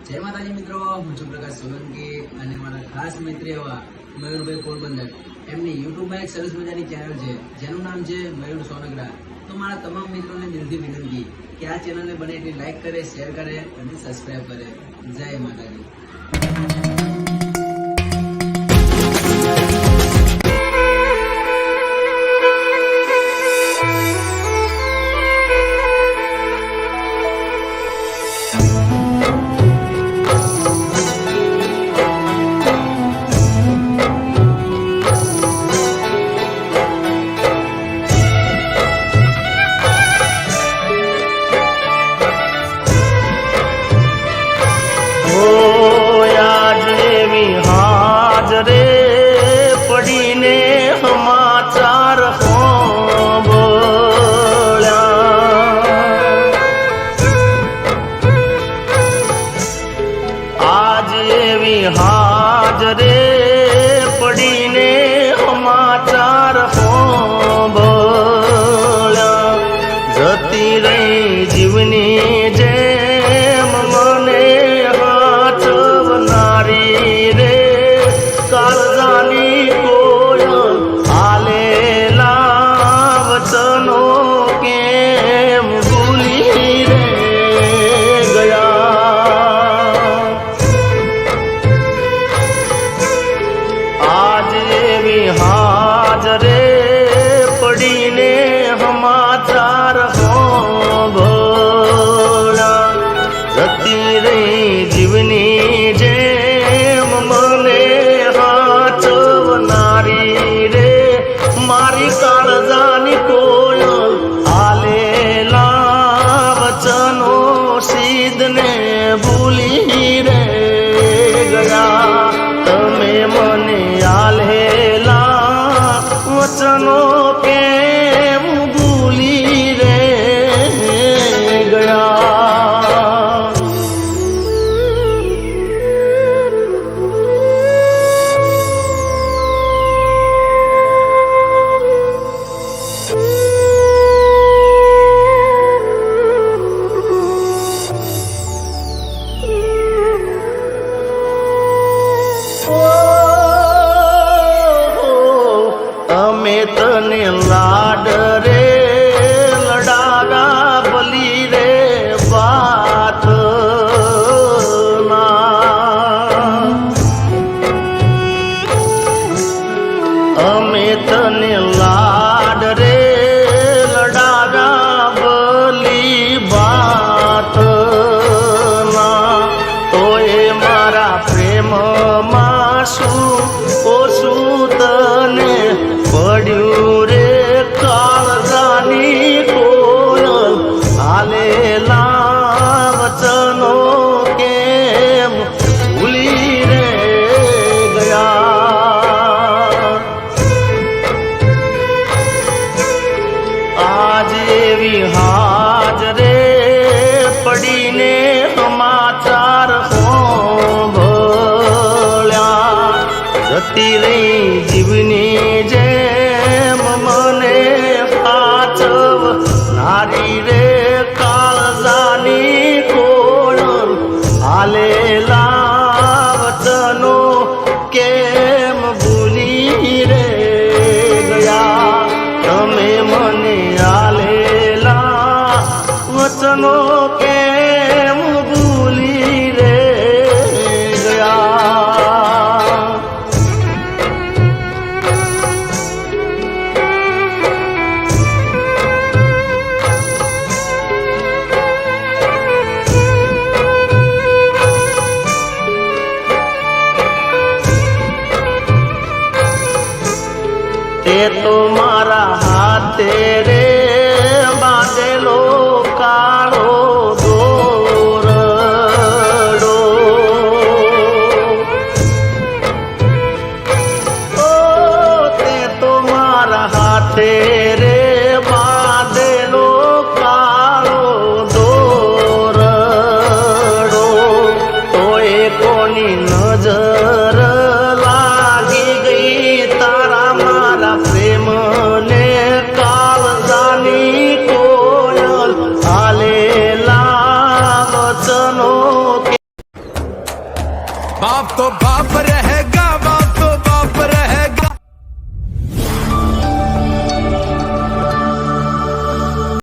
જય માતાજી મિત્રો, હું છું પ્રકાશ સોલંકી અને મારા ખાસ મિત્ર એવા મયુરભાઈ પોરબંદર. એમની યુટ્યુબમાં એક સરસ મજાની ચેનલ છે જેનું નામ છે મયુર સોનગરા. તો મારા તમામ મિત્રોને દિલથી વિનંતી કે આ ચેનલને બને એટલી લાઈક કરે, શેર કરે અને સબસ્ક્રાઈબ કરે. જય માતાજી. પડીને સમાચાર સાંભળ્યા, આજ એવી હાજરે પડીને સમાચાર સાંભળ્યા, જતી રહી જીવની જેમ મને હાચવનારી રે કાળજાની કોયલ આલેલા વચનો કેમ ભૂલી રે ગયા, આજ એવી હાજરે પડીને સમાચાર સાંભળ્યા, જતી રહી જીવની જેમ મને હાચવનારી રે મારી કાળજાની કોયલ આલેલા વચનો સિદ્ધને ભૂલી રે ગયા, તમે મને આલેલા વચનો કેમ ભૂલી રે ગયા. અમે તને લાડ રે લડાગા ભલી રે વાત અમે તને લાડ રે લડાગા ભલી વાત તો એ મારા પ્રેમમાં શું ઓછું તને પડ્યું રે કાળજાની કોયલ આલેલા વચનો કેમ ભૂલી રે ગયા, આજ એવી હાજરે પડીને સમાચાર સાંભળ્યા, જતી રહી જીવની જેમ મને હાચવનારી રે કાળજાની કોયલ આલેલા વચનો કેમ ભૂલી રે ગયા, તમે મને આલેલા વચનો કેમ ભૂલી રે ગયા. તે તો મારા હાથે રે બાંધેલો કાળો દોરડો, ઓ તે તો મારા હાથે રે બાંધેલો કાળો દોરડો, તો એ કોની નજર લાગી ગઈ તારા મારા પ્રેમને बाप तो बाप रहेगा